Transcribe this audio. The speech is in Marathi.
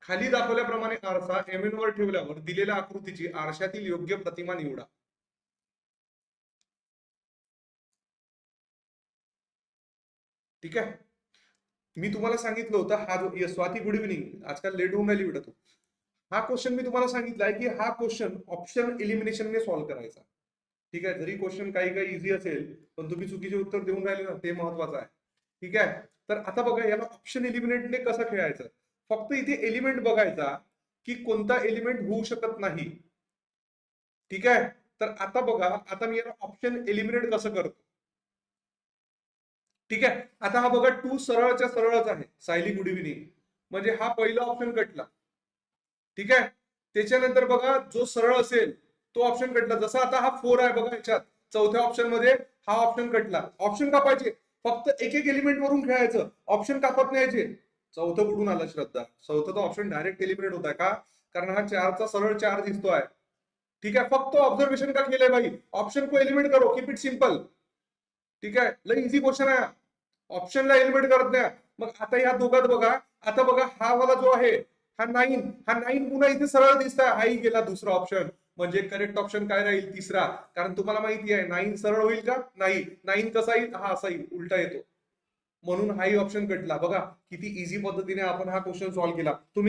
खाली दाखवल्याप्रमाणे आरसा MN वर ठेवल्यावर दिलेल्या आकृतीची आरशातील योग्य प्रतिमा निवडा. ठीक आहे, मी तुम्हाला सांगितलं होतं हा जो स्वाती गुड इव्हनिंग, आजकाल लेट होऊन राहिली बेटा तू. हा क्वेश्चन मी तुम्हाला सांगितलाय की हा क्वेश्चन ऑप्शन एलिमिनेशनने सॉल्व्ह करायचा. ठीक आहे, जरी क्वेश्चन काही काही इझी असेल पण तुम्ही चुकीचे उत्तर देऊन राहिले ना, ते महत्वाचं आहे. ठीक आहे, तर आता बघा याला ऑप्शन एलिमिनेटने कसं खेळायचं. फक्त इथे एलिमेंट बघायचा की कोणता एलिमेंट होऊ शकत नाही. ठीक आहे, तर आता बघा, आता मी याला ऑप्शन एलिमिनेट कसं करतो. ठीक आहे, आता हा बघा 2 सरळच्या सरळच आहे. सायली गुड इव्हनिंग, म्हणजे हा पहिला ऑप्शन कटला. ठीक आहे, त्याच्यानंतर बघा जो सरळ असेल तो ऑप्शन कटला. जसा आता हा 4 आहे बघा, याच्यात चौथ्या ऑप्शन मध्ये हा ऑप्शन कटला. ऑप्शन कापायचे, फक्त एक एक एलिमेंट वरून खेळायचं, ऑप्शन कापत न्यायचे. चौथं कुठून आलं श्रद्धा? चौथं तर ऑप्शन डायरेक्ट एलिमिनेट होत आहे का? कारण हा 4चा सरळ 4 दिसतोय. ठीक आहे, फक्त ऑब्झर्वेशन का केलंय भाई, ऑप्शन को एलिमिनेट करो, कीप इट सिंपल. ठीक आहे, लय इझी क्वेश्चन आहे. ऑप्शनला एलिमिनेट करत नाही. मग आता या दोघात बघा, आता बघा हा वाला जो आहे हा 9, हा 9 पुन्हा इथे सरळ दिसत आहे. हाही गेला दुसरा ऑप्शन, म्हणजे करेक्ट ऑप्शन काय राहील? तिसरा. कारण तुम्हाला माहिती आहे 9 सरळ होईल का? नाही. 9 कसा येईल? हा असा येईल, उलटा येतो. म्हणून हाही ऑप्शन कटला. बघा किती इझी पद्धतीने आपण हा क्वेश्चन सॉल्व्ह केला. तुम्ही